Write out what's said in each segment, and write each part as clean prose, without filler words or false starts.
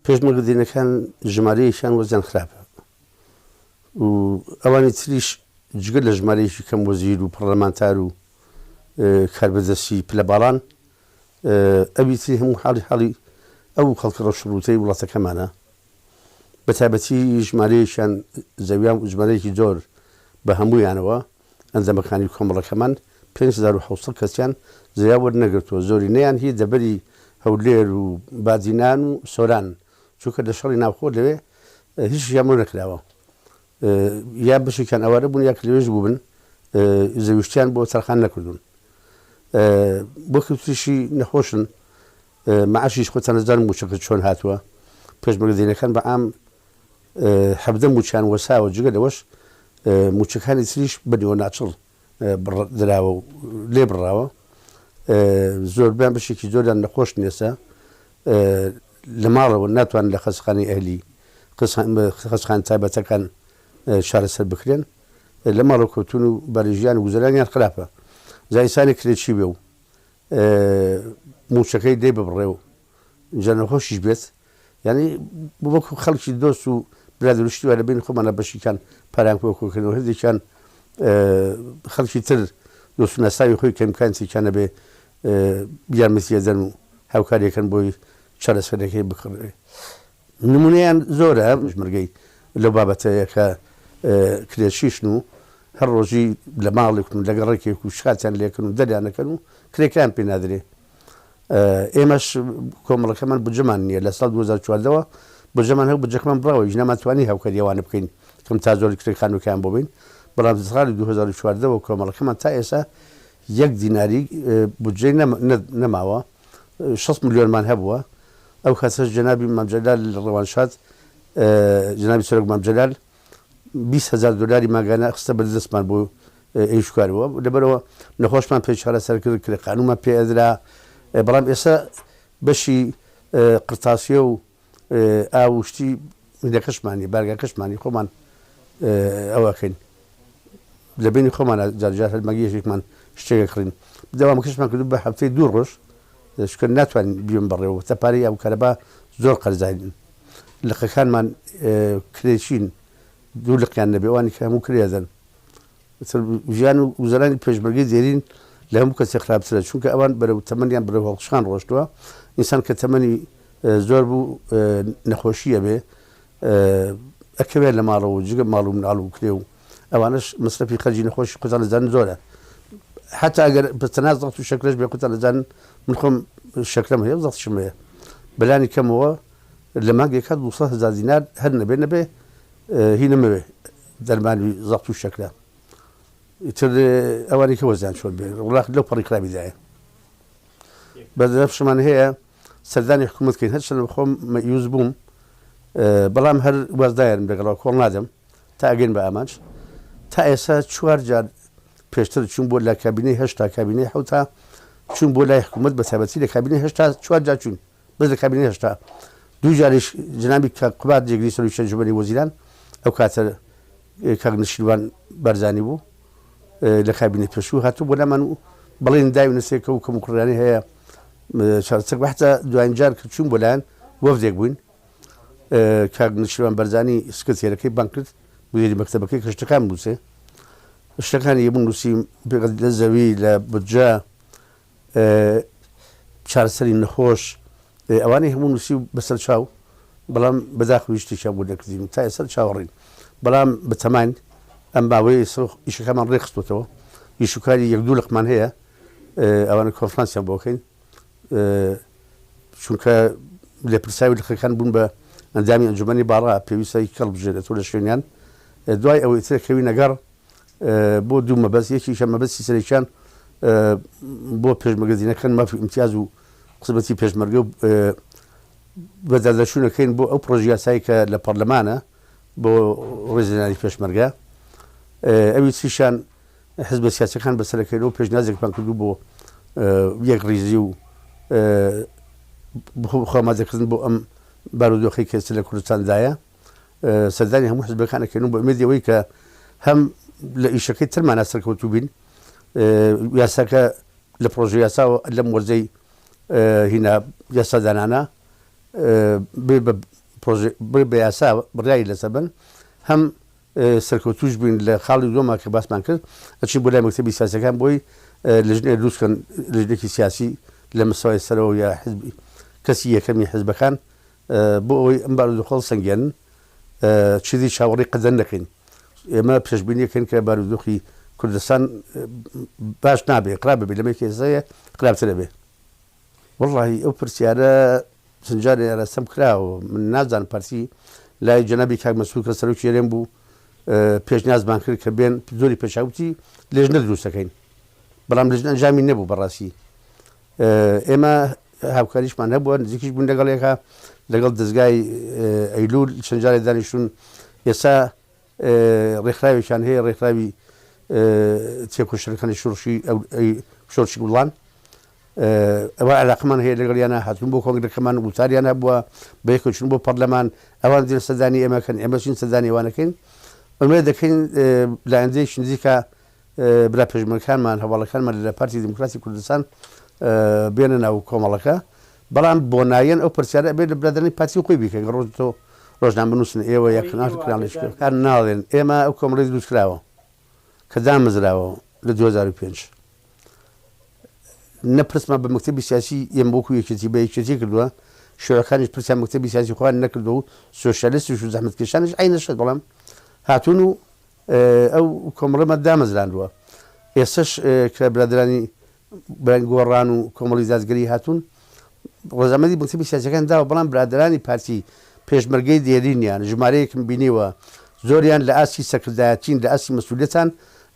پێشمەرگەدێنەکان ژمارەیەکیان وەزیان خراپە و ئەوانی تریش جگە لە ژمارەیەکی کەم وەزیر و پەرلەمانتار و کاربەدەستی پلە باڵان ئەوی تری هەموو حاڵی ئەو خەڵکە ڕەوشەڵوتەی وڵاتەکەمانە بە تایبەتی ژمارەیەکیان زەویان و ژمارەیەکی زۆر بە هەموویانەوە ئەنجەمەکانی کۆمەڵەکەمان 5700 کەسیان زەیا وەرنەگرتووە زۆری نەیان هی دەبەری هەولێر و بادینان و سۆران چونکە لە شەڕی ناوخۆ لەوێ هیچ یامۆ نەکراوە یا بەشێکیان ئەوارە بوون یا لەوێژ بووبن زەویشتیان بۆ تەرخان نەکردوون بۆ کەوتریشی نەخۆشن معاشیش خۆتان نەزانم موچەکە چۆن هاتووە پێشمەرگەدێنەکان بە عام 17 موچیان وەساوە جگە لەوەش موچەکانی تریش بەنیوە ناچڵ دراوە و لێ بڕاوە زۆربیان بەشێکی زۆریان نەخۆش نیێسە لە ماڵەوە ناتوان لە خەسخانی ئەهلی خەسخان تایبەتەکان چارەسەر بکرێن لە ماڵە کەوتون و بەرژیان و گوزەرانیان خراپە زایسانی کرێکی بێ و موچەکەی دێ ببڕێ و جا نەخۆشیش بێت یعنی وەکو خەڵکی دۆست و برادروشتی وە لەبین خۆمانە بەشیکان پاران کۆکۆکردنەوە هەردێکیان خەڵکی تر دۆست و ناساوی خۆی کەمکانێکیانە بێ یارمەتیەدەن و هاوکاریەکەن بۆی چارەسەرەکەی بکڕێ نمونەیان زۆرە ژمرگەی لەو بابەتەیە کە کرێشیشن و هەر ڕۆژی لە ماڵێکن و لەگەڕێکێک و شاتیان لێکن و دەریانەکەن و کرێکیان پێ نادرێ ئێمەش کۆمەڵەکەمان بجەمان نییە لە ساڵ 2014ەوە بجەمان هەو بجەکەمان بڕاوە ژ ناماتوانی هاوکاریەوانە بکەین کەم تا زۆر کرێکخانوکیان بۆ بین بەڵام ساڵی 2014ەوە کۆمەڵەکەمان تا ئێستا 1 دیناری بودجەی نەماوە 6 ملیۆنمان هەبووە ئەو کەسەش جەنابی مامجەلال لە ڕەوانشاد جەنابی سەرۆک مامجەلال 20,000 دلاری ماگانە خستە بەردەستمان بۆ ئەیشکارەوە لەبەرەوە نەخۆشمان پێی چارەسەر کرد کرێکخانوومان پێ ئەدرا بەڵام ئێستا بەشی قرتاسیە و ئاوشتی میدەکەشمانی بارگاکەشمانی خۆمان ئەوەکەین لە بینی خۆمانە جارجار هەلمەگیەشێکمان شتێکە کڕین دەوام کەشمان کردو بە هەفتەی 2 ڕۆژ شکە ناتوانین بیێن بڕێەوە تەپاری ئەو کارەبا زۆر قەرزاین لقەکانمان کرێچین دوو لقیان نەبێوانی کە هەموو کرێدەن ژیان و وزەرانی پێشمەرگەی دێرین لە هەموو کەسێ خراپترە چونکە ئەوان بەرەو تەمەنیان بەرەو هەڵخشان ڕۆشتووە ئینسان کە تەمەنی زۆر بوو نەخۆشیە بێ ئەکەوێت لە ماڵەوە جگە ماڵ و مناڵ و کرێ و ئەوانش مەسرەفی خەرجی نەخۆشی قوتان لەزانن زۆرە حتا ئەگەر بەتەناز زەخت و شەکرەش بێ قوتان لەزانن من خۆم شەکرەم هەیە زەختشم هەیە بەلانی کەمەوە لە مانگێکات 200,000 دینار هەر نەبێ هی نەمەوێ دەرمانی زەخت و شەکرە ئیتر ئەوانی کە وەزیان چۆن بێ وڵات لەو پەڕی کرابیدایە بەدەفشمان هەیە سەردانی حکوومەتکەین هەرچەند خۆم مەیوز بووم بەڵام هەر وەزدایان بێگەڵەوە کۆڵ نادەم تا ئەگەین بە ئامانج تا ئێستا 4 جار پێشتر چوون بۆ لە کابینەی هەشتا کابینەی حوتا چوون بۆ لای حکوومەت بە تایبەتی لە کابینەی هەشتا 4 جار چوون بەس لە کابینەی هەشتا 2 جاریش جنابی قوبات جێگری سەرۆکی شەنجومەری وەزیران ئەو کاتە کاک نشیروان بەرزانی بوو لە کابینەی پێشوو هاتوو بۆ لەمان و بەڵێن داوی نسێکە و کەموکڕانی هەیە حتا دوایین جار کە چوون بۆ لایەن وەفدێک بووین کاک نشیروان بەرزانی سکرتێرەکەی بان کرد بۆ مەکتەبەکەی کە شتەکان بووسێ شتەکانی یەبوون نووسی لە زەوی لە بودجە چارەسەری نەخۆش ئەوانەی هەموو نووسی بەسەر چاو بەڵام بەداخەوی شتێکیان بۆ دەکردین تا ئێستا چاوەڕین بەڵام بەتەمان ئەم باوەی ئیشەکەمان ڕێخستوتەوە ئیشوکاری 1-2 لقمان هەیە ئەوانە کۆنفرانسیان بۆکەین چونکە لە پرساوی لقەکان بوون بە ئەنجامی ئەنجومەنی باڕا پێویستە کەڵ بژێرێتەوە لە شوێنیان دوای ئەوەی ترکەوی نەگەڕ بۆ دوو مەبەست یەکیشە مەبەستی سەرێکیان بۆ پێشمەرگەدێنەکان مافی ئیمتیاز و قسمەتی پێشمەرگە بەدادەچوونەکەین بۆ ئەو پرۆژە یاسایی کە لە پەرلەمانە بۆ ڕێزلێنانی پێشمەرگە ئەوی چیشان حزب سیاسەکان بەسەرەکەینەوە پێشنیازێکمان کردو بۆ یەک ڕیزی و خۆمادەکردن بۆ ئەم بارودۆخی کەس لە کوردستاندایە سەردانی هەموو حزبەکانەکەین بۆ ئومێدەوەی کە هەم لە ئیشەکەی ترمانە سەرکەوتوو بین یاساکە لە پرۆژە یاساوە لەم وەرزەی هینا یاسادانانە بياسا برياي لسبن هم سركوتوش بين لخالد دوما كباس مانكر اشي بولا مكتبي سياسي كان بوي لجنه روس كان لجنه سياسي لمستوى الثانويه حزب كسيه كمي حزب كان بوي امبارح دخول سنجن تشدي شاوري قدنكين ما بشش بيني كان كبار دوخي كردستان باش نابي قرابه بلما كيزايا قراب تلبي والله اوبر سياره سنجاري على سم كراو من نازان بارتي لا جنابي كاك مسؤول كسروك يرين بو بيش ناز بانكر كبين زوري بيشاوتي لجنه دروسكين بلام لجنه جامي نبو براسي اما هاوكاريش ما نبو نزيكيش بون لقاليكا لقال دزقاي ايلول سنجاري دانيشون يسا ريخراوي كان هي ريخراوي تيكو شركان الشرشي او شرشي قولان او علاقه من هي اللي انا حتكون بو كونغرس كمان وتاري انا بو بيكون شنو بو برلمان اوان ديال سداني اما كان امشين سداني وانا كاين المريد كاين لا عندي شنديكا بلا بيجمن كان مان هو كان من البارتي ديمقراطي كردستان بيننا وكومالكا بلان بوناين او برسيار بين بلادني بارتي قوي كان روزتو روزنا بنوسن ايوا يكنات كرانش كان ناظن اما او كومريد دوسكراو كدام مزراو ل 2005 نبرس ما بمكتب السياسي يمبوكو يكتبي كردوا شو كان يبرس مكتب السياسي خوان نكردو سوشياليست وشو زحمة كيشانش أي نشاط بلام هاتونو أو كومرما دامز لاندوا يسش كبلادراني برانغورانو كوماليزاز جري هاتون وزمدي مكتب السياسي كان داو بلام بلادراني بارتي بيش مرجي ديالين يعني جماريك بينيوا زوريان لأسي سكرداتين لأسي مسؤوليتان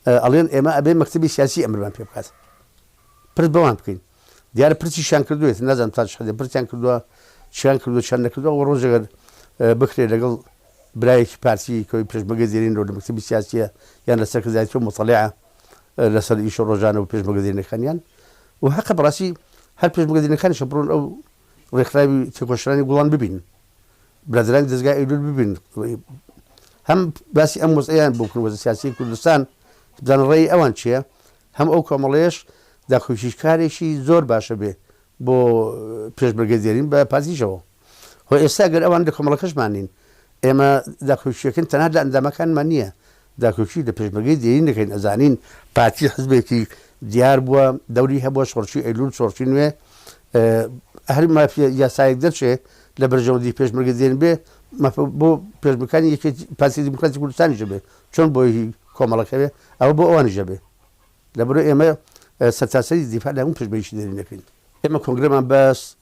ألين إما أبي مكتب السياسي أمر ما بيبقى پرت بوان بکن دیار پرتی شان کردویت نزدم تاج خدای پرتیان کردوا شان کردو شان نکردو و روز اگر بکره لقل برای پارتی کوی پیش مقدرین رو مکتب سیاسی یان لسر کذایت و مطلعه لسر ایش روزانه و پیش مقدرین خانیان و حق براسي هل پیش مقدرین خانش برون او رخرابي تكوشراني قولان ببين بلادران دزقا ايلول ببين هم باسي اموز ايان بوكن وزا سياسي كردستان بدان الرأي اوان چيه هم او كامليش دا خوشیش کارشی زور باشه به با پیش برگزیدین با پارتی شو هو استاجر اوان دکم لکش مانین اما دا خوشی کن تنها لان مکان منیه دا خوشی دا پیش برگزیدین کن ازانین پارتی حزبی کی دیار بوا دوری هبوا شورشی ایلول شورشی نوه هر ما في يا سايق درشه لبرجون دي پیش برگزیدین به ما بو پیش مکانی یکی پارتی دموکراسی کردستان جبه چون بوی کاملکه او بو اوان جبه لبرو اما ستاسری دفاع لهم پیش بیشتر نکرد. اما کنگره من بس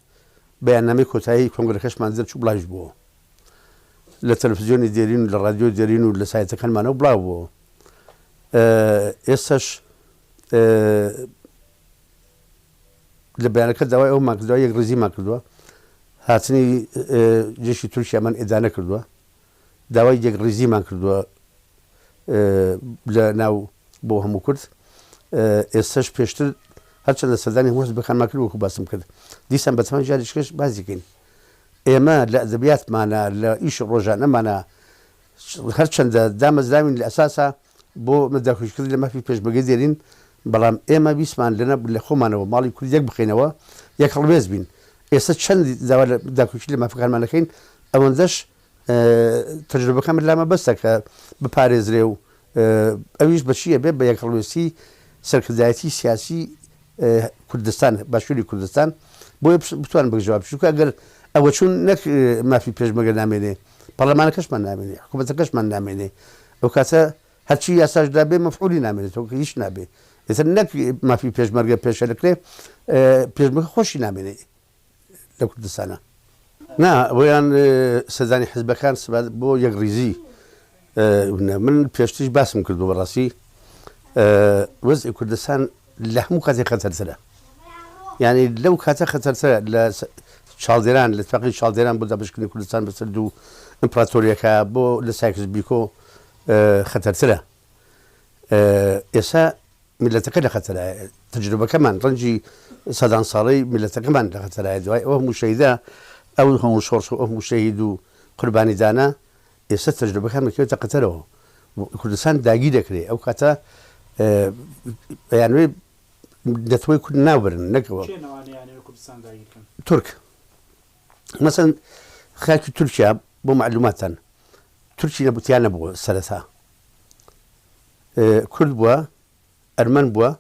برنامه کوتاهی کنگرهش منظر چوب لاج بو. لتلفزیون دیرین، لرادیو دیرین و لسایت کن منو بلا بو. استش لبیان کرد دوای او مکدوای یک رزی مکدوا. هاتنی جیشی ترکیه من ادانه کردوا. دوای یک رزی مکدوا لناو بو همو کرد. استش پیشتر هرچند سردانی هموز بخان ماکر و خوباسم کرد. دیسم بتمن جالش کش بازی کن. اما لأدبيات معنا لإيش روجانا معنا هرچند دامز دامين الأساسا بو مداخل كذا ما في بيش بقدرين بلام اما بيسمان لنا بالخومانه ومالي كل يك بخينوا يك ربيز بين يستشند داول داخل كذا ما في كان مالكين اوندش تجربه كامل لما بسك بباريس ريو اويش بشيه بيب يك ربيسي سركزايتي سياسي كردستان باشوري كردستان بو بتوان بجواب شو اگر اول شون نك ما في بيش مقر ناميني برلمان كش من ناميني حكومة كش من ناميني وكذا هالشيء يساج دابي مفعولي ناميني تو كيش نابي إذا نك ما في بيش مقر بيش لكله بيش مقر خوش ناميني لكردستان نا ويان سداني حزب كان سبب بو يغريزي من بيشتيش باسم كردو براسي وزع كردستان لحمو كاتي خطر سلا يعني لو كاتي خطر سلا شالديران لاتفاقية شالديران بودا بشكل كردستان بسردو امبراطوريا كابو لسايكس بيكو خطر سلا يسا ملتك لخطر تجربة كمان رنجي صدان صاري ملتك كمان لخطر دواي او مشاهدة او هم شورش او مشاهدو قرباني دانا يسا تجربة كمان كيف تقتله كردستان داقي دكري او كاتا يعني نتوي كل ناورن نكوا شنو يعني كردستان داقي كان ترك مثلا خاكي تركيا بو معلومات تركيا نبوتيان بو سلسة كرد بوا أرمن بوا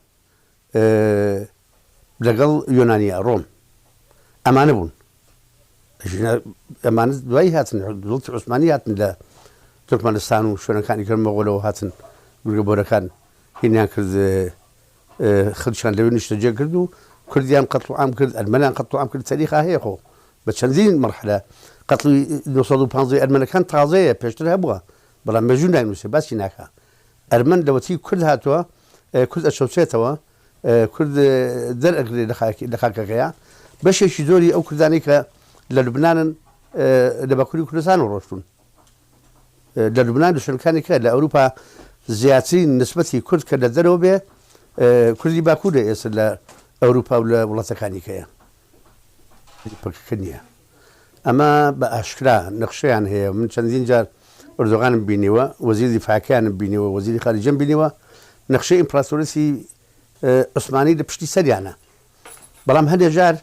لقل يونانيا روم أمانة بون أمانة دواي هاتن دولة عثمانية هاتن لا تركمانستان وشون كان يكرم مغولو هاتن بورا كان هنا كرد خدشان لو نشتجع كردو كرديان قتلوا عام كرد أرمنان قتلوا عام كرد تاريخها هي خو بس هذه مرحلة قتلوا نوصلوا بانزي أرمن كان تغازية بيشتريها بوا بلا مجنون نفسه بس هناك أرمن دوتي كل هاتوا كل أشوسيتوا كل درق لخاكيا باش يشدوري أو كذلك للبنان لبكوري كردستان وروشون للبنان وشون كان كذا لأوروبا زيادتين نسبتي كرد كذا ذروبه كردي باكورة يصل أوروبا ولا تكاني كيا بكنيا أما بأشكال نقشان هي من شندين جار أردوغان بينيوا وزير دفاع كان بينيوا وزير خارجية بينيوا نقشة إمبراطورية عثماني لبشتي سريعنا بلام هذا جار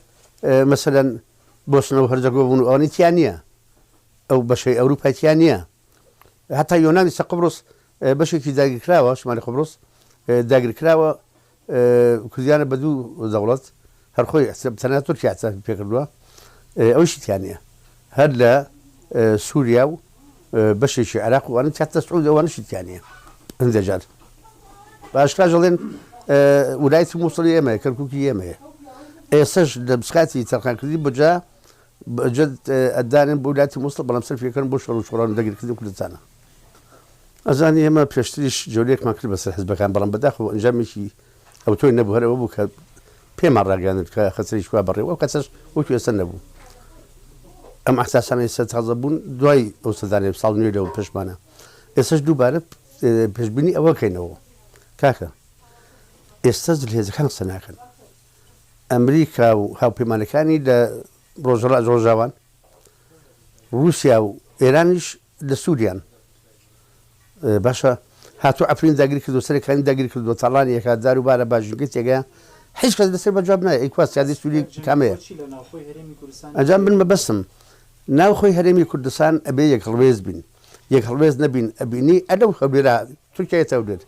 مثلا بوسنا وهرزغوفنا أو نيتيانيا أو بشيء أوروبا تيانيا حتى يونان قبرص بشيء في داقي كراوة شمال قبرص داقي كراوة كذيانا بدو دولة هرخوي سنة تركيا حسب فكروا أو شيء تيانيا هلا سوريا بشيء العراق وأنا حتى السعودية وأنا شيء تيانيا هذا جار باشكال جلين ولاية الموصلية ما كركوكية ما سج لبسخاتي تركان كذي بجا بجد الدانم بولاية الموصل بلا مسافر كان بوشر وشوران دقيق كذي كل سنة أزاني ما بيشتريش جوليك ما كل بس الحزب كان برام بداخل وإنجام شيء أو توي نبو هلا وبوك بي مرة كان خسري شوية بري وكسر وشوية سنبو أم أحساس أنا يستغضبون دواي أستاذاني بصالني له بشمانة يسج دوباره بشبني أول كينو كاكا يستزل هذا كان سناكن أمريكا وهاو بمانكاني ل روجاوان روسيا وإيرانيش لسوريان باشا هاتو عفرين داقري كدو سري كان داقري كدو طلاني كدارو بارا باجنكت يا حيش كذا سر بجوابنا إيكواس هذه سوري كامية أجام بن مبسم ناو خوي هرمي كردستان أبي يكلويز بين يكلويز نبين أبيني أدو خبيرة تركيا تودر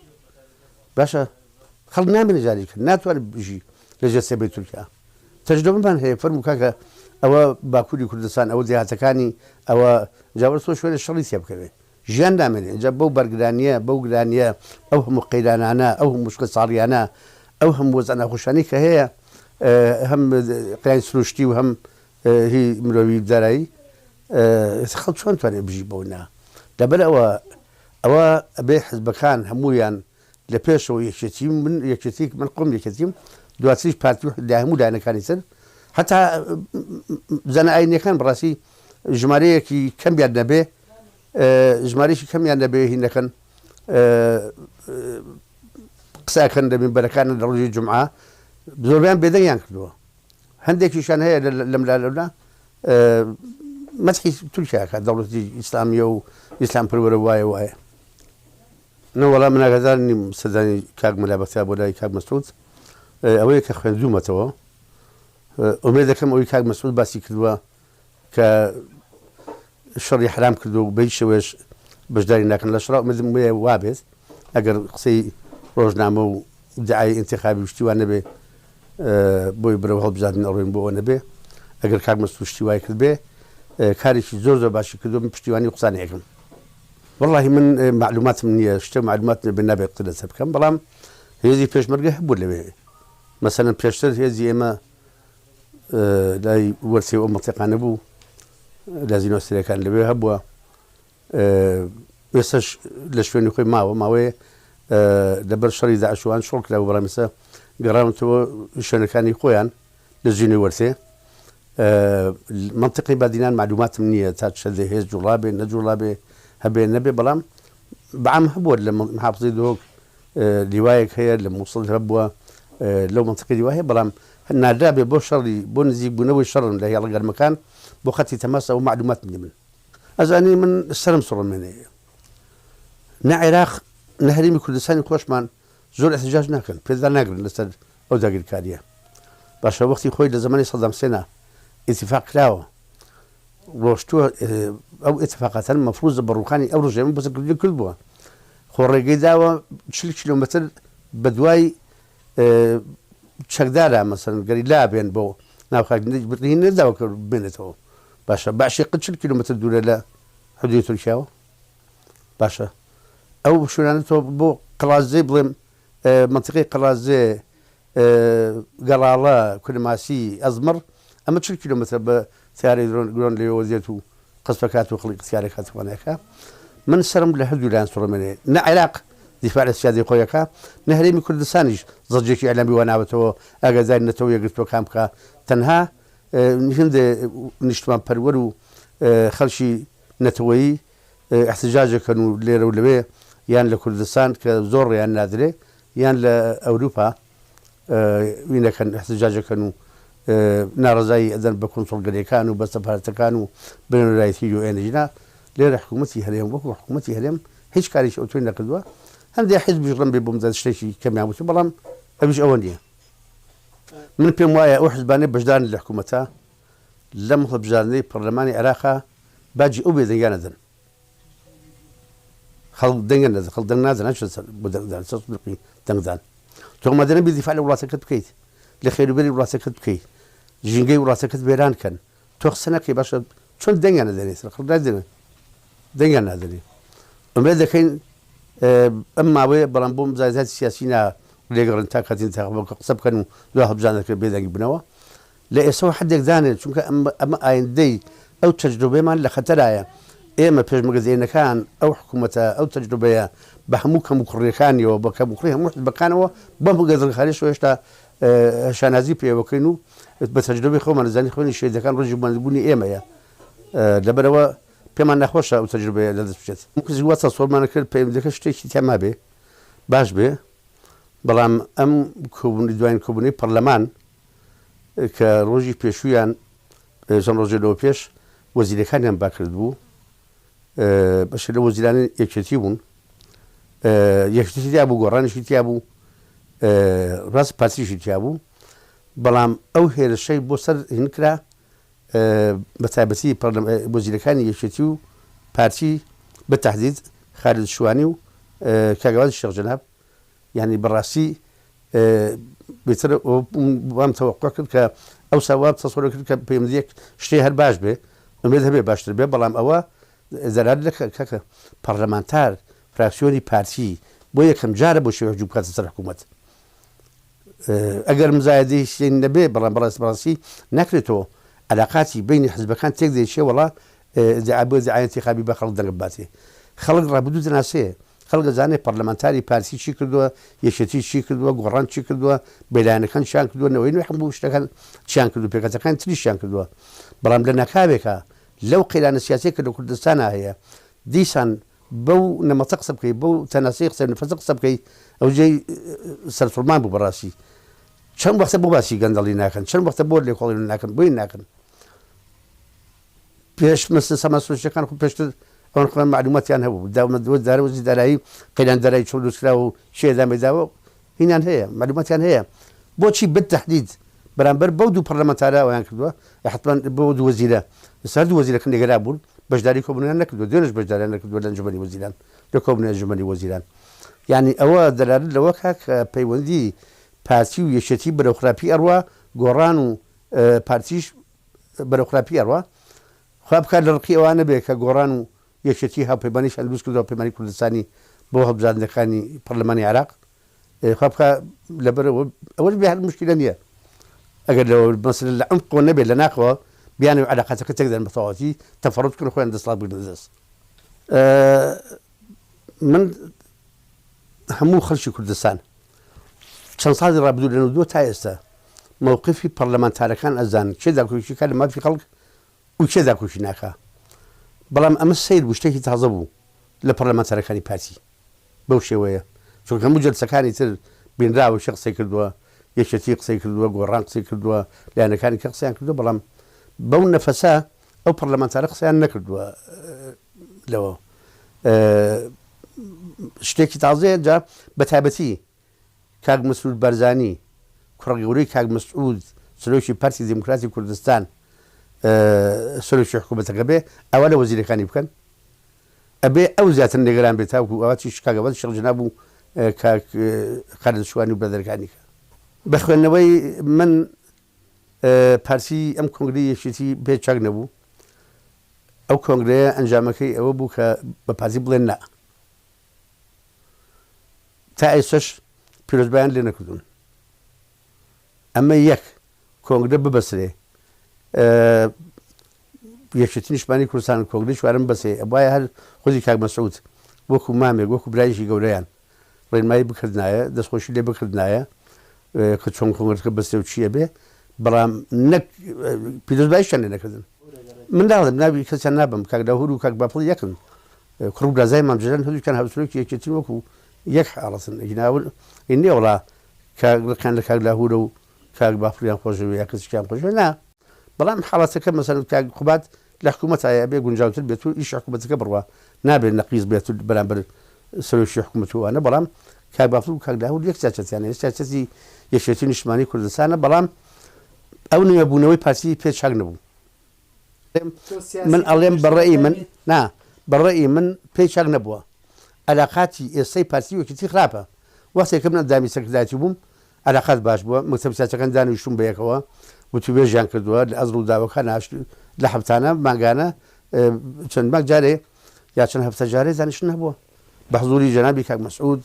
باشا خلنا من ذلك ناتو بيجي لجسد تركيا تجربة من هي فرمو كاكا أو باكوري كردستان أو دهاتكاني أو جاورسو شوية الشريط يبكي جان دامن جابوا برجرانية بوجرانية أو هم قيلانانا أو هم مشكلة صاريانا أو هم وزنا خوشاني كهي هم قيان سلوشتي وهم هي مروي دراي خلط شلون تاني بيجيبونا دبل أو أبي حزب كان همويان لبيش ويكتيم من يكتيك من قوم يكتيم دواتريش بارتي ده همو ده كان يصير حتى زنا أي كان براسي جمارية كي كم بيدنا به جماريش كم يعني به هنا كان قسا كان من بركان الرجل الجمعة بزوربان بدين ينكلوه هندك يشان هي لما لا ما تحس تركيا كدولة إسلامية وإسلام برواية واي نو والله من هذا إني صدقني كاج ملابسة ولا كاج مسعود أوي كخوان زومة توا أمير كم أوي كاج مسعود بس يكلوا ك الشر حرام كدو بيشوش بجداري لكن الأشراء مثل وابس أجر قصي روجنامو دعاية انتخابي وشتي نبي بوي بروه بزاد نورين بو نبي أجر كاج مسعود وشتي كذبه كاريش زوزو باش كدو بشتي قصاني يكم والله من معلومات مني شتى معلومات بالنبي قتل سبكم بلام هذه فيش مرجع بولا مثلا فيشتر هذه إما لا ورثي منطقة نبو لازم نوصل كان اللي بيهبوا يسش لشوين يخوي ماوي دبر شري دعشوان شرك لو برامسة قرامته شون كان يخويان لازم ورثي منطقي بعدين معلومات مني تاتش هذه جلابي نجلابي هبي النبي بلام بعم هبوا لما محافظين دوك رواية هي لما وصل هبوا لو منطقي رواية بلام النادى ببشر بنزي بنوي الشر اللي هي لقى المكان بوقتي تماس أو معلومات مني من أزاني من السلم صور مني نعراق نهريمي كردستان كوشمان زور احتجاج ناكل بيذا ناقل نستد أو داقل كارية باشا وقتي خوي لزماني صدام سنة اتفاق كلاوة ڕۆشتووە ئەو ئێتفاقاتەن مەفروض بەڕووخانی ئەو ڕژێمە بەسەرکردنی کرد بووە خۆڕێگەی داوە 40 کیلۆمەتر بە دوای چەکدارە مەسەن گەری لا بێن بۆ ناوخاکی نەداوە کە بێنێتەوە باشە باشێق 40 کیلۆمەتر دوورە لە حدودی تورکیاوە باشە ئەو شوێنانێتەوە بۆ قەڵازێ بڵێم منتیقەی قەڵازێ گەڵاڵە کورماسی ئەزمر ئەمە 40 کیلۆمەتر بە سیارەی درۆن لێەوە دێت و قسپەکات و خەڵی سیارێک هاتوانەکە من سرم لە هەردوو لایەن سوڕەمێنێ نە عێراق دیفاع لە سیادی خۆیەکە نە هەرێمی کوردستانیش زەرجێکی ئەعلامی وەناوەتەوە ئاگاداری نەتەوە یەکگرتووە کام بکە تەنها هێندێ نیشتمان پەروەر و خەڵکی نەتەوەیی احتجاجەکەن و لێرە و لەوێ یان لە کوردستان کە زۆر ڕێیان نادرێ یان لە ئەوروپا وینەکەن احتجاجەکەن و ناڕزایی ئەدەن بە کۆنسۆڵگەریەکان و بە سەفارەتەکان و بنەرایەتی UNجنا لێرە حکوومەتی هەرێم وەکو حکوومەتی هەرێم هیچ کاریش ئەوتوی نەکردووە هەندێک حیزبیش ڕەن بێ بۆ مدە شتێکی کەمیان وتی بەڵام ئەویش ئەوە نییە من پێم وایە ئەو حیزبانەی بەشدارن لە حکوومەتە لەم هەڵبژاردنەی پەرلەمانی عێراقا باجی ئەو بێ دەنگیان نەدەن خەڵک دەنگیان نەدەن خەڵک دەنگ نادەن بۆ دەنگدان دەنگدان تۆمەدەنە بێ دیفاع لە وڵاتەکەت بکەیت لە خێروبەری وڵاتەکەت بکەیت ژینگەی وڵاتەکەت وێران کەن تۆ قسە نەکەی باشە چۆن دەنگیان نەدەنێت خەڵک نادەنێت دەنگیان نادەنێت ئەمێ دەکەین ئەم ماوەیە بەڵام بۆ مزایداتی سیاسی لێگەڕن تا کاتین قسە بکەن و دو هەڵبژاردنەکە بێدەنگی بنەوە لە ئێسەوە حدێک دانێت چونکە ئەمە ئایندەی ئەو تەجروبەیەمان لە خەتەرایە ئێمە پێشمەگەزینەکان ئەو حکوومەتە ئەو تەجروبەیە بە هەموو کەم و کوڕیەکانیەوە بە کەم و کوڕی هەموو حزبەکانەوە بەم گەزنخاریش هێشتا شانازی پێوەکەین و بە تەجروبەی خۆمان نەزانی خوێنی شێدەکان ڕۆژی بوونی ئێمەیە لەبەرەوە پێمان نەخۆشە ئەو تەجروبەیە لەدەست بچێت کەسی واتە سۆڵمانە کرد پەیوەندیەکە شتێکی تێما بێ باش بێ بەڵام ئەم کۆبوونی دوایین کۆبوونی پەرلەمان کە ڕۆژی پێشوویان چەند ڕۆژێکەوە پێش وەزیرەکانیان باکرد بوو بەش لە وەزیرانی یەکێتی بوون یەکێتی تیا بوو گۆڕانیشی تیا بوو ڕاست پارتیشی تیا بوو بەڵام ئەو هێرشەی بۆ سەر هینکرا بە تایبەتی وەزیرەکانی یەکێتی و پارتی بە تەحدید خالد شوانی و کاگەوازی شێخ جەناب یعنی بەڕاستی بێتر وام تەوەقع کرد کە ئەو ساواب تەسەوڕ کرد کە پەیوەندیەک شتێ هەر باش بێ ئومێد هەبێ باشتر بێ بەڵام ئەوە زەرار کەکە پەرلەمانتار فراکسیۆنی پارتی بۆ یەکەم جارە بۆ شێوە هەجوم بکاتە سەر حکوومەت ئەگەر مزایدەی شتێن نەبێ بەڵام بەڕاستی ناکرێتەوە علاقاتی بینی حزبەکان تێک دەیشێ وەڵا بۆ زعایەتی خابی بە خەڵک دەنگ باتێ خەڵک ڕابردوو دەناسێ خەڵک دەزانێت پەرلەمانتاری پارتی چی کردووە یەکێتی چی کردووە گۆڕان چی کردووە بەلایەنەکان چیان کردووە نەوەی نوێ هەموو شتەکان چیان کردو پێکەتەکان تریشیان کردووە بەڵام لە ناکاوێکە لەو قەیرانە سیاسەیە کە لە کوردستانە هەیە دیسان بەو نەمەتە قسە بکەیت بەو تەناسەی قسە نەفەسە قسە بکەیت ئەوجێی سەرفڕمان بوو بەڕاستی چەند وەختە بۆ باسی گەندەڵی ناکەن چەند وەختە بۆ لێکۆڵی ناکەن بۆی ناکەن پێش مەسە سەماسۆشیەکان خۆ پێشتر ئەوان خۆیان معلوماتیان هەبوو دارەوەزی دارایی قەیران دارایی چۆن دروستکرا و شێدامێداوە هینیان هەیە معلوماتیان هەیە بۆچی بتەحدید بەرامبەر بەو دوو پەرلەمانتارە ئەویان کردووە حتمان بۆ دوو وەزیرە ئێستا دوو وەزیرەکان لێگەرا بوون بەشداری کۆبوونیان نەکردووە دوێنێش بەشداریان نەکردووە لە ئەنجومەنی وەزیران لە کۆبوونی ئەنجومەنی وەزیران یعنی ئەوە دەلالێت لەوە کە پەیوەندی پارتی و یەکێتی بەرەوخراپی ئەڕوا گۆڕان و پارتیش بەرەوخراپی ئەڕوا خوا بکات لە ڕقی ئەوانە بێ کە گۆڕان و یەکێتی هاوپەیمانیشان دروست کردەوە پەیمانی کوردستانی بۆ هەڵبژاردنەکانی پەرلەمانی عێراق خوا بکات لەبەرەوە ئەوەش بێ هەر موشکیلە نییە ئەگەر لەوە مەسەلە لە عمقەوە نەبێت لە ناخەوە بیانێ علاقاتەکە تێکدەن بە تەواوەتی تەفەڕۆت بکەن خۆیان دەسڵات بگرن دەست من هەموو خەڵکی کوردستان چەند ساڵی ڕابردوو لەنەوە تا ئێستا مووقفی پەرلەمانتارەکان ئەزان کێ داکۆشی کات لە مافی خەڵک و کێ داکۆشی ناکا بەڵام ئەمە سیر بوو شتێکی تازە بوو لە پەرلەمانتارەکانی پارتی بەو شێوەیە چونکە هەموو جەلسەکانی تر بینراوە شە قسەی کردووە یەکێتی قسەی کردووە گۆڕان قسەی کردووە لایەنەکانی کە قسەیان کردووە بەڵام بەو نەفەسە ئەو پەرلەمانتارە قسەیان نەکردووە لەوە شتێکی تازەیە جا بە تایبەتی کاک مەسعود بەرزانی کوڕەگەورەی کاک مەسعود سەرۆکی پارتی دیموکراتی کوردستان سلوشي حكومتك أبي أولا وزير كان يمكن أبي أوزات النجران بتاعك وأواتي شكاغا بس شغل جنابه خالد شواني وبدر كانيك بخو النوي من بارتي أم كونغري شتي بيتشاغ نبو أو كونغري أنجامكي أو بوك ببارتي بلنا تأسش بيروز بيان لنا كدون أما يك كونغري ببصري يشتي نشماني كرسان كونغري شوارم بسي أبوي هل خذي كاغ مسعود وكو مامي وكو برايشي قوريان رين ماي بكردنايا دس خوشي لي بكردنايا كتشون كونغري كبسي وشي أبي برام نك بيروز بايشان لنا كدون من لازم نبي كسر نبم كاغ داهورو كاغ بابل يكن كروب زي ما مجرن هذول كان هبسلوك يكتين وكو يك عرسن يناول إني ولا كان كاغ داهورو كاغ بابل ينخوش وياكس كان خوش لا برام حالتك مثلا كاغ قبات الحكومة أبي جنجاوت البيت إيش حكومتك بروا نابي النقيز بيت برام سلوش حكومته أنا برام كاغ بابل كاغ داهورو يكتشف يعني يكتشف يشتين شماني كل سنة برام أو نيابونوي بارتي بيتش حقنبو من أليم برأي من برأي من بيشاغ نبوة علاقاتي السي بارتي وكتير خرابة وقت كمنا دامي سكرتاتي بوم علاقات باش بوا مكتب ساعتكن دانو يشتم بيكوا وتبي جان كدوا الأزرو داو كان عاش لحبتانا ماجانا شن ما جاري يا شن هفت جاري زانش نبوة بحضوري جنابي كاك مسعود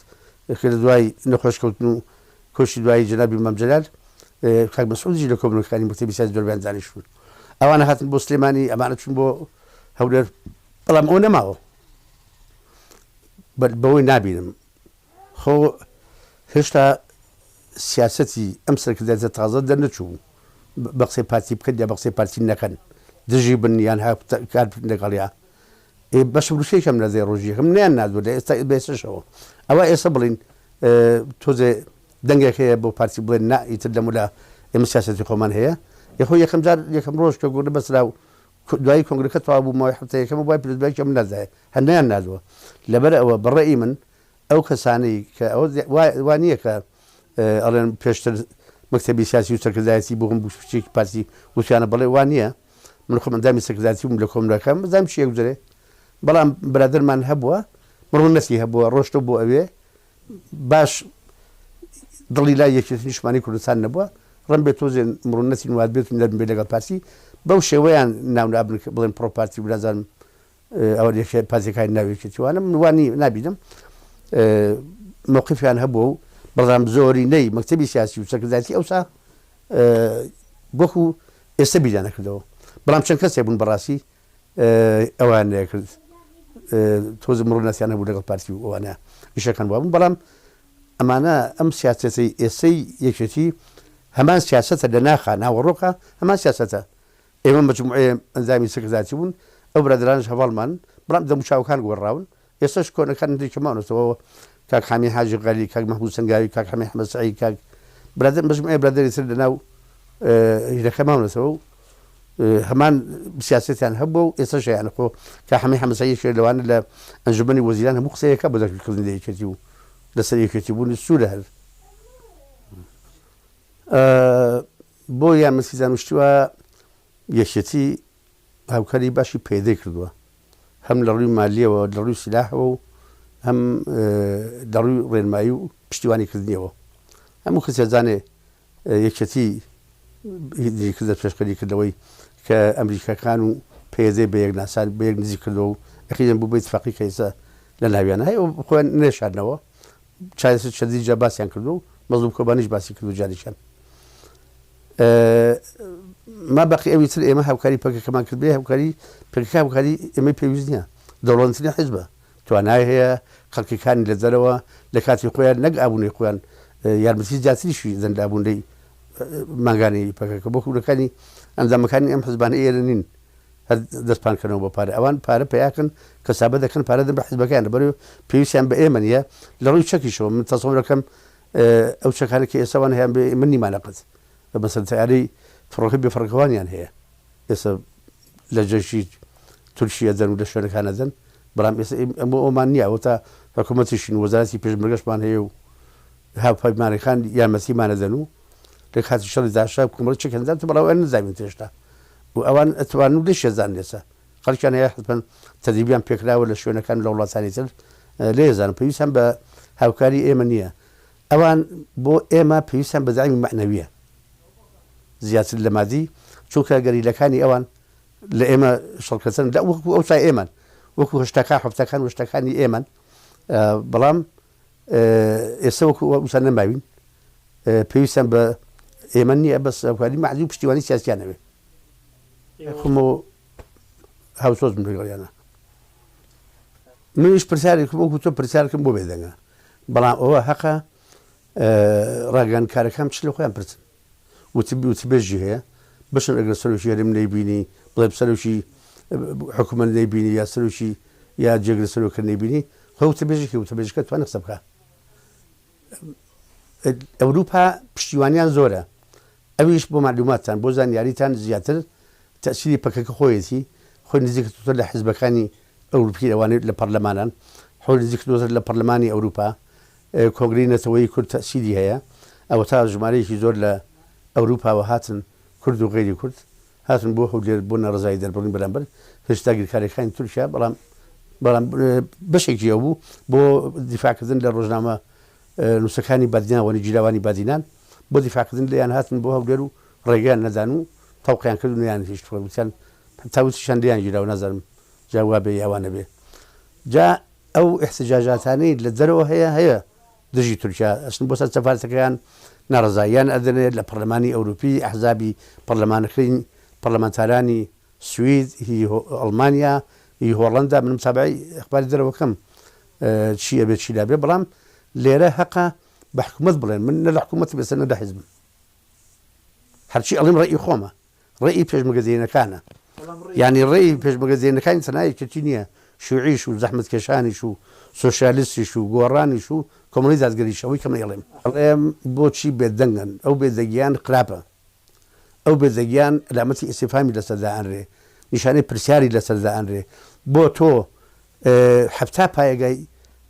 خير دواي نخش كنتو كوش دواي جنابي مام جلال كاك مسعود جي لكم كان مكتب ساعت دوربان زانشون أنا هات البوسلماني أمانة شو بو هودر طلع أنا معه بوي نابينم هو هشتا سياستي أمسك كذا تتغاضى دنتشو بقصي بارتي بكذا بقصي بارتي نكن دجي بني أنا كان نقاليا بس بروشي كم نزي روجي كم نيان نادو ده بس شو أو يصبرين توزي دنجة كي بو بارتي بلنا يتدموا لا سياستي كمان هي يخوي يكم روش كقول بس لو دواي كونغري كتوا أبو ما يحط يكم موبايل بالنسبة كم نزاع هنيا نازوا لبرأ وبرأي من أو كساني أو وانية ك أرن بيشتر مكتبي سياسي وسكرتاتي بوهم بوشيك بارتي وشأنا برأي وانية منكم دامي سكرتاتي وملكم لكم زام شيء يقدره بلام برادر من هبوا مرون نسي هبوا روش تبوا أبيه باش ضليلا يشتنيش ماني كل سنة نبوا رمبي توزن مرونتي نواد بيت من البلاد البارتي بوشة وين ناو نابن بلين برو بارتي ولازم أول شيء بارتي كاين ناوي كتير وأنا من واني نابيدم موقفي عن هبو برنامج زوري ني مكتبي سياسي وسكرتاتي أوسع بوكو استبيد أنا كده برنامج شنكس يبون براسي أوان كده توزن مرونتي أنا بلاد البارتي وأنا إيش كان بابن برنامج أمانة أم سياسي يكتي همان سياسة لنا خانة وروقة همان سياسة إما مجموعة أنظامي سكرتاتيون أو برادران شفالمان برام ذا مشاوكان قراون يستشكون كان ذي كمان سو كاك حامي حاج غالي كاك محمود سنجاوي كاك حامي أحمد سعيد كاك برادر مجموعة برادر يصير لنا إذا كمان سو همان سياسة يعني هبوا يستشى يعني خو كاك حامي أحمد سعيد شيء لو أنا لا أنجبني وزيران هم خسيه كابو ذاك الكلام ذي كتيو لسه يكتبون السورة هذا بويا مسيزان وشتوا يشتي هاوكاري باشي بيدي كردوا هم ضروري مالية وضروري سلاح وهم ضروري رين مايو بشتواني كردنيو هم خسيزاني يشتي يدي كذا تشكيلي كدوي كأمريكا كانوا بيدي بيج ناسان بيج نزي كدو أخيرا بوبيت فقي كيسا لنا بيانا هاي وخوان نشاد نوا شايف شديد جباس ينكردو مظلوم كوبانيش باسي كدو جاريشان ما بقي أوي ترى إما هاوكاري بقى كمان كذبه هاوكاري بقى هاوكاري إما بيوزنيا دولانتني حزبه تواناي هي خلق كان للزروا لكاتي خوان نج أبوني خوان يارمسي جاتي شو إذا لأبوني مانغاني بقى كبوكو لكاني أنا مكاني أم حزبان إيرانين هذا دسبان كانوا ببارة أوان بارة بياكن كسبة ده كان بارة ده بحزب كان بريو بيوسيان بإيمانية لو يشكي شو من تصور كم أو شكانك يسوون هي مني ما نقص مثلا تعري فرق بفرقوان يعني هي يس لجيش ترشي أذن ولا شو كان أذن برام يس أمانية وتا حكومتيشين وزارتي بيج مرجش مان هي هاو فاي ماري خان يا مسي ما نذنو لكات الشر ذا شاب كمرت شكل ذا تبراو أن زي من تشتا وأوان أتوانو ليش يزان لسه خلي كان يحسبن تدريبيا بيكلا ولا شو كان لو الله ثاني تر ليزان بيسان بهاوكاري إيمانية أوان بو إيما بيسان بدعم معنوية زيادة المادي شو كان لكاني أوان لإيما شركة لا وكو أوسع إيمان وكو اشتكى حفتكان واشتكاني إيمان بلام يسوكو وسنة ما بين بيسان بإيمانية بس هاوكاري معدوم بشتواني سياسيانا به كمو هاوسوز من بيقولنا منش برسالة كمو كتب برسالة كمو بيدنا بلام هو حقا راجان كاركام تشلو خيام برسن وتبجي هي باش نقدر سلوشي هرم نيبيني طيب سلوشي حكومة نيبيني يا سلوشي يا جيجر سلوك نيبيني هو تبجي كتوان سبكا أوروبا بشتوانيان زورا أبيش بمعلوماتان بوزان ياريتان زياتر تأثيري بكك خويتي خوي نزيك توصل لحزب كاني أوروبي أواني لبرلمانا خوي نزيك توصل لبرلماني أوروبا كونغرينا توي كل تأثيري هي أو تاج ماليشي زور لأوروبا وهاتن كرد وغير كرد هاتن بوحو دير بونا رزايد البرلين برامبر هشتاق الكاري خاين ترشا برام بشيك جيوبو بو دفاع كذن للرجنامة نسكاني بادينا ونجيلاواني بادينان بو دفاع كذن ليان هاتن بوحو ديرو ريقان ندانو توقيان كدو يعني فيش تقول مثلا تاوتشان ديان جيلاو نظر جوابي أوانا به جاء أو احتجاجاتاني للدرو هي دجي تركيا أصلا بوسط سفارتك كان نرزايان أذن لبرلماني أوروبي أحزابي برلمانكرين برلمانتاراني السويد هي ألمانيا هي هولندا من متابعي أخبار الدرو كم شيء بيت شيء لابي برام ليرة حقا بحكومة بلين من الحكومة بس أنا ده حزب هالشيء ألم رأي خومة رأي بيش مجازينا كان يعني الرأي بيش مجازينا كان سناي كتينيا شو عيش وزحمة كشاني شو سوشياليستي شو جوراني شو كومونيزات قريشة وي كم يلم اليوم بوتشي بدنجن أو بدجيان قرابة أو بدجيان لامتي استفهامي لسردان ري نشاني برساري لسردان ري بوتو حفتها باي جاي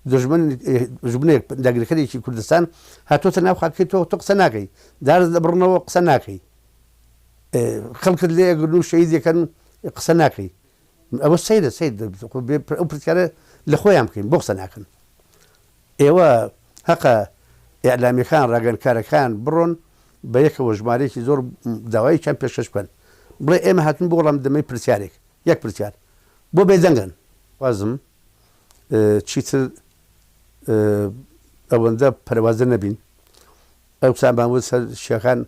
دجمنك داقل كذي في كردستان هاتو تناو خاكيتو تقسناكي دار برنو قسناكي خلق اللي يقولوا شيء كان قسناكي أبو السيد أو برتكاره لخويا يمكن بقسناكن إيوا هقا إعلامي كان راجل كان برون بيك وجماري زور دواي كان بيشش بن بلا إما هاتن بقولهم دمي برتيارك يك برتيار بو بيدنجن وازم تشيتر أوندا پروازن نبین او سامان وسر شخان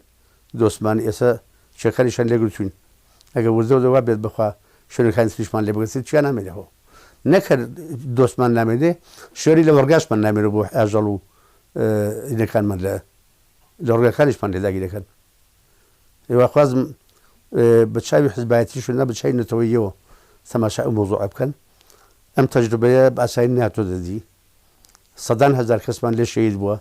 دوستمان ایسا شخانشان لگرتون اگر وزود و بید بخوا شون خان سلیشمان لبگسید چی نمیده هو نکر دوستمان نمیده شوری لورگاش من نمیره بو اجلو این کان من لورگا خانش من لداگی کن و خوازم بتشاي حزباتي شو بتشاي نتويو ثماشا موضوع بكن ام تجربه باساين ناتو دي صدان هزار كسمان ليش شهيد بوا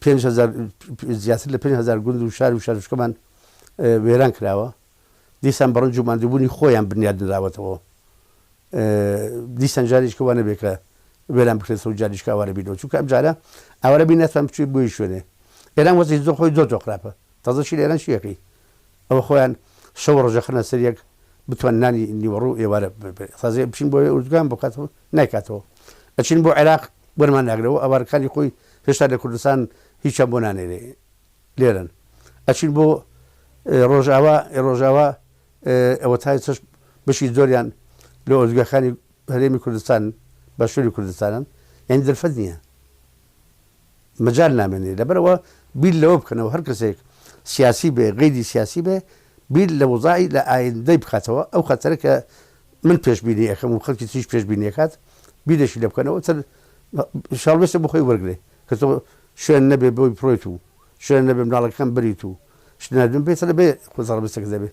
5000 زيادة ل 5000 جندي وشار كمان ويران كراوا ديسان برنجو من دبوني خويا بنياد نراوته ديسان جاريش كوانا بيكا ويران بكريسو جاريش كوارا بيدو شو كم جارا أولا بينات فهم شو بويشونه إيران وزي زو خوي زو قرابة تظل إيران شيخي أو خويا شور جخنا سريك بتواناني إني ورو يوارا تظل بشين بوي أردوغان بكاتو نايكاتو أشين بو عراق برمان ناقرأ أبار كان يقول هشتاد كردستان هيش بوناني ليرن أشين بو روجاوا أو تايسش بشي زوريان لو أزجا خاني هريمي كردستان باشوري كردستان يعني الفدنية مجالنا مني لبروا بيل لوب كانوا هركسيك سياسي به غير سياسي به بيل لوضعي لعين ديب خاتوا أو خاطرك من بيش بيني أخم وخلك تيجي بيش بيني كات بيدش اللي بكنا وتر شال بس بخوي ورقله كتو شو النبي بوي برويتو شو النبي من على كم بريتو شو النبي بيت النبي خذ بس كذا